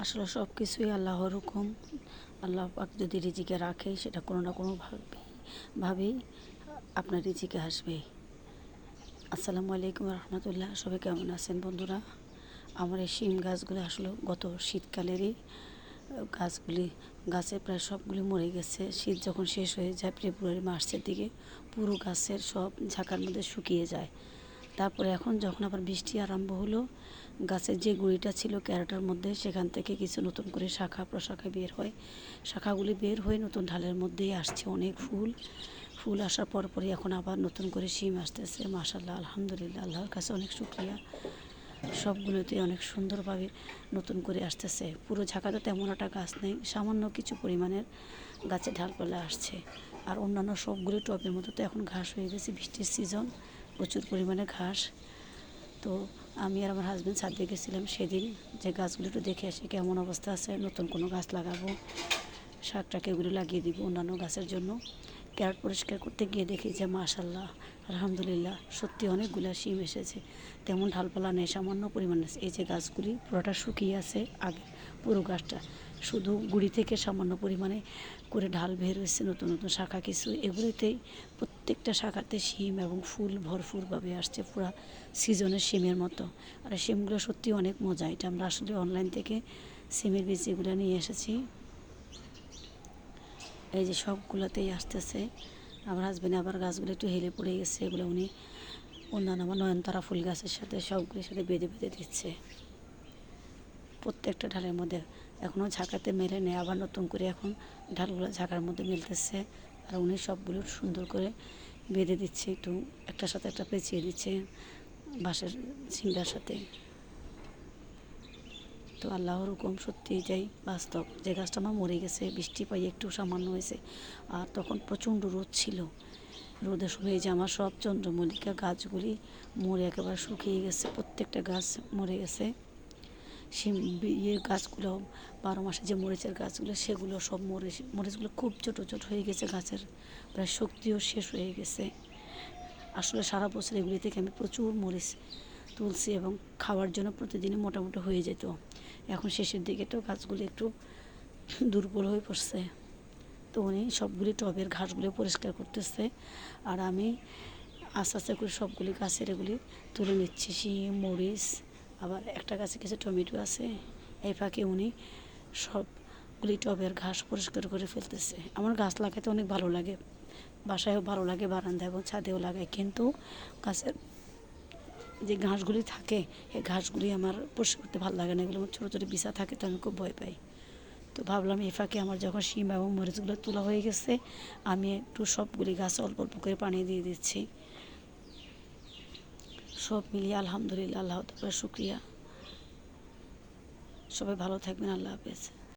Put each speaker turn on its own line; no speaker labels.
আসলে সব কিছুই আল্লাহর হুকুম। আল্লাহ পাক যদি রিজিকে রাখে সেটা কোনো না কোনো ভাবেই আপনার রিজিকে আসবে। আসসালামু আলাইকুম রহমতুল্লাহ। সবাই কেমন আছেন বন্ধুরা? আমার এই শিম গাছগুলো আসলে গত শীতকালেরই গাছগুলি, গাছে প্রায় সবগুলি মরে গেছে। শীত যখন শেষ হয়ে যায় ফেব্রুয়ারি মার্চের দিকে পুরো গাছের সব ঝাঁকার মধ্যে শুকিয়ে যায়। তারপরে এখন যখন আবার বৃষ্টি আরম্ভ হলো, গাছের যে গুঁড়িটা ছিল ক্যারেটার মধ্যে সেখান থেকে কিছু নতুন করে শাখা প্রশাখা বের হয়। শাখাগুলি বের হয়ে নতুন ঢালের মধ্যেই আসছে অনেক ফুল আসার পরপরই এখন আবার নতুন করে শিম আসতেছে। মাশাআল্লাহ, আলহামদুলিল্লাহ, আল্লাহর কাছে অনেক শুকরিয়া। সবগুলোতে অনেক সুন্দরভাবে নতুন করে আসতেছে। পুরো ঝাঁকাতে তেমন একটা গাছ নেই, সামান্য কিছু পরিমাণের গাছে ঢালপালা আসছে। আর অন্যান্য সবগুলো টবের মতো তো এখন ঘাস হয়ে গেছে, বৃষ্টির সিজন, প্রচুর পরিমাণে ঘাস। তো আমি আর আমার হাজব্যান্ড ছাদে গেছিলাম সেদিন, যে গাছগুলো একটু দেখে আসি কেমন অবস্থা আছে, নতুন কোনো গাছ লাগাবো, শাকটাকে এগুলো লাগিয়ে দিব অন্যান্য গাছের জন্য। ক্যারট পরিষ্কার করতে গিয়ে দেখি যে মাশাআল্লাহ, আলহামদুলিল্লাহ, সত্যি অনেকগুলো শিম এসেছে। তেমন ঢালপালা নেই, সামান্য পরিমাণে। এই যে গাছগুলি পুরোটা শুকিয়ে আছে, আগে পুরো গাছটা শুধু গুঁড়ি থেকে সামান্য পরিমাণে করে ঢাল বের হয়েছে, নতুন নতুন শাখা কিছু। এগুলিতেই প্রত্যেকটা শাখাতে শিম এবং ফুল ভরপুরভাবে আসছে, পুরো সিজনের শিমের মতো। আর শিমগুলো সত্যি অনেক মজা। এটা আমরা আসলে অনলাইন থেকে সিমের বীজ এগুলো নিয়ে এসেছি। এই যে সবগুলোতেই আসতেছে। আমার হাজব্যান্ড আবার গাছগুলো একটু হেলে পড়ে গেছে, এগুলো উনি অন্যান্য আমার নয়নতারা ফুল গাছের সাথে সবগুলির সাথে বেঁধে বেঁধে দিচ্ছে। প্রত্যেকটা ঢালের মধ্যে এখনও ঝাঁকাতে মেলে নেই, আবার নতুন করে এখন ঢালগুলো ঝাঁকার মধ্যে মেলতেছে। আর উনি সবগুলো সুন্দর করে বেঁধে দিচ্ছে, একটু একটার সাথে একটা পেঁচিয়ে দিচ্ছে বাঁশের ছিংড়ার সাথে। তো আল্লাহর হুকুম সত্যি যাই বাস্তব। যে গাছটা আমার মরে গেছে, বৃষ্টি পাই একটু সামান্য হয়েছে, আর তখন প্রচণ্ড রোদ ছিল। রোদের সময় যে আমার সব চন্দ্রমল্লিকা গাছগুলি মরে একেবারে শুকিয়ে গেছে, প্রত্যেকটা গাছ মরে গেছে। ইয়ে গাছগুলো 12 মাসে যে মরিচের গাছগুলো সেগুলো সব মরিচগুলো খুব ছোটো ছোটো হয়ে গেছে, গাছের প্রায় শক্তিও শেষ হয়ে গেছে। আসলে সারা বছর এগুলি থেকে আমি প্রচুর মরিচ তুলছি এবং খাওয়ার জন্য প্রতিদিনই মোটামুটি হয়ে যেত। এখন শেষের দিকে তো গাছগুলি একটু দুর্বল হয়ে পড়ছে। তো উনি সবগুলি টবের ঘাসগুলি পরিষ্কার করতেছে, আর আমি আস্তে আস্তে করে সবগুলি গাছের এগুলি তুলে নিচ্ছি। শিম, মরিচ, আবার একটা গাছে কিছু টমেটো আছে। এই ফাঁকে উনি সবগুলি টবের ঘাস পরিষ্কার করে ফেলতেছে। আমার গাছ লাগাতে অনেক ভালো লাগে, বাসায়ও ভালো লাগে, বারান্দায় এবং ছাদেও লাগাই। কিন্তু গাছের যে ঘাসগুলি থাকে এই ঘাসগুলি আমার পরিষ্কার করতে ভালো লাগে না, এগুলো আমার ছোটো ছোটো বিছা থাকে, তো আমি খুব ভয় পাই। তো ভাবলাম এই ফাঁকে আমার যখন শিম এবং মরিচগুলো তোলা হয়ে গেছে, আমি একটু সবগুলি গাছে অল্প অল্প করে পানি দিয়ে দিচ্ছি। সব মিলিয়ে আলহামদুলিল্লাহ, আল্লাহ তাআলার শুকরিয়া। সবাই ভালো থাকবেন, আল্লাহ হাফেজ।